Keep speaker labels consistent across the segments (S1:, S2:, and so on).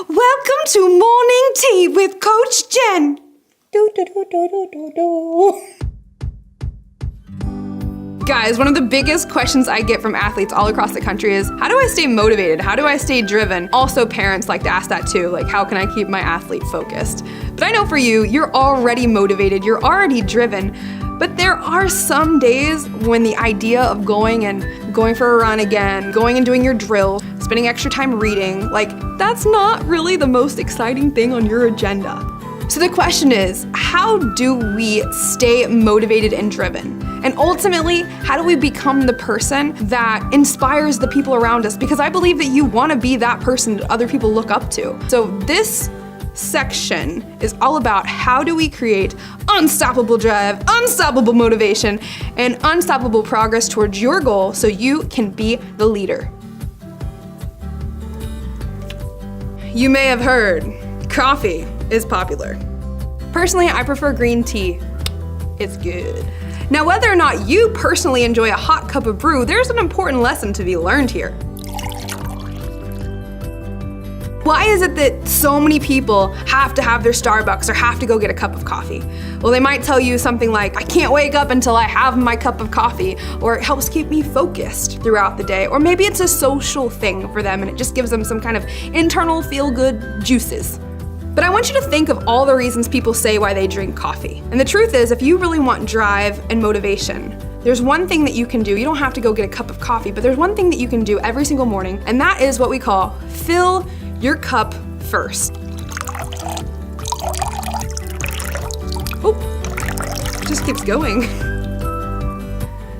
S1: Welcome to Morning Tea with Coach Jenn. Guys, one of the biggest questions I get from athletes all across the country is, how do I stay motivated? How do I stay driven? Also, parents like to ask that too, like, how can I keep my athlete focused? But I know for you, you're already motivated, you're already driven, but there are some days when the idea of going for a run again, going and doing your drill, spending extra time reading, like, that's not really the most exciting thing on your agenda. So the question is, how do we stay motivated and driven? And ultimately, how do we become the person that inspires the people around us? Because I believe that you want to be that person that other people look up to. So this section is all about how do we create unstoppable drive, unstoppable motivation, and unstoppable progress towards your goal so you can be the leader. You may have heard, coffee is popular. Personally, I prefer green tea. It's good. Now, whether or not you personally enjoy a hot cup of brew, there's an important lesson to be learned here. Why is it that so many people have to have their Starbucks or have to go get a cup of coffee? Well, they might tell you something like, I can't wake up until I have my cup of coffee, or it helps keep me focused throughout the day, or maybe it's a social thing for them and it just gives them some kind of internal feel-good juices. But I want you to think of all the reasons people say why they drink coffee. And the truth is, if you really want drive and motivation, there's one thing that you can do. You don't have to go get a cup of coffee, but there's one thing that you can do every single morning, and that is what we call fill your cup first. Oh, it just keeps going.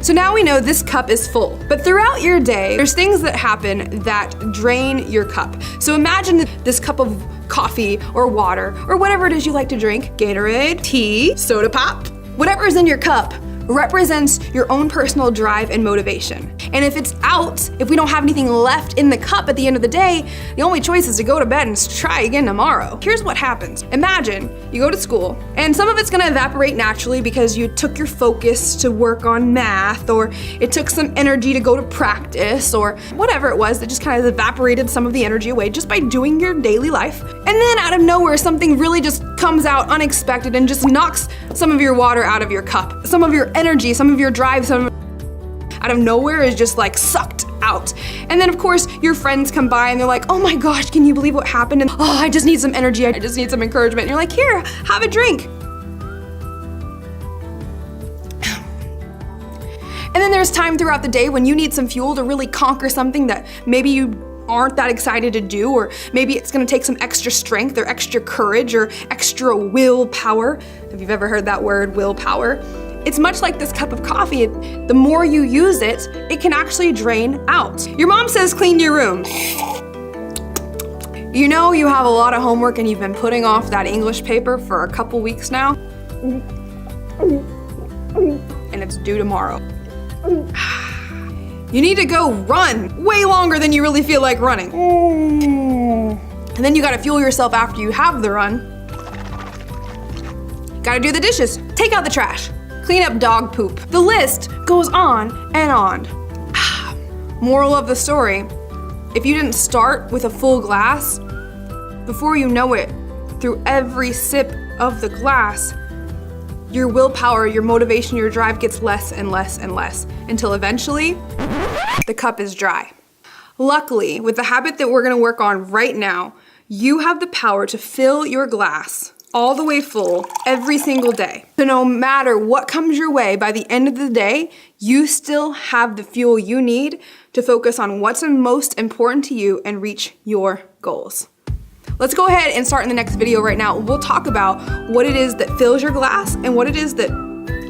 S1: So now we know this cup is full, but throughout your day, there's things that happen that drain your cup. So imagine this cup of coffee or water or whatever it is you like to drink, Gatorade, tea, soda pop, whatever is in your cup represents your own personal drive and motivation. And if it's out, if we don't have anything left in the cup at the end of the day, the only choice is to go to bed and try again tomorrow. Here's what happens. Imagine you go to school and some of it's gonna evaporate naturally because you took your focus to work on math, or it took some energy to go to practice, or whatever it was that just kind of evaporated some of the energy away just by doing your daily life. And then out of nowhere, something really just comes out unexpected and just knocks some of your water out of your cup. Some of your energy, some of your drive, out of nowhere is just like sucked out. And then of course your friends come by and they're like, oh my gosh, can you believe what happened? And oh, I just need some energy, I just need some encouragement. And you're like, here, have a drink. And then there's time throughout the day when you need some fuel to really conquer something that maybe you aren't that excited to do, or maybe it's gonna take some extra strength or extra courage or extra willpower. If you've ever heard that word, willpower. It's much like this cup of coffee. The more you use it, it can actually drain out. Your mom says clean your room. You know you have a lot of homework and you've been putting off that English paper for a couple weeks now. And it's due tomorrow. You need to go run way longer than you really feel like running. And then you gotta fuel yourself after you have the run. Gotta do the dishes, take out the trash, clean up dog poop. The list goes on and on. Moral of the story, if you didn't start with a full glass, before you know it, through every sip of the glass, your willpower, your motivation, your drive gets less and less and less until eventually the cup is dry. Luckily, with the habit that we're gonna work on right now, you have the power to fill your glass all the way full every single day. So no matter what comes your way, by the end of the day, you still have the fuel you need to focus on what's most important to you and reach your goals. Let's go ahead and start in the next video right now. We'll talk about what it is that fills your glass and what it is that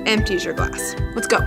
S1: empties your glass. Let's go.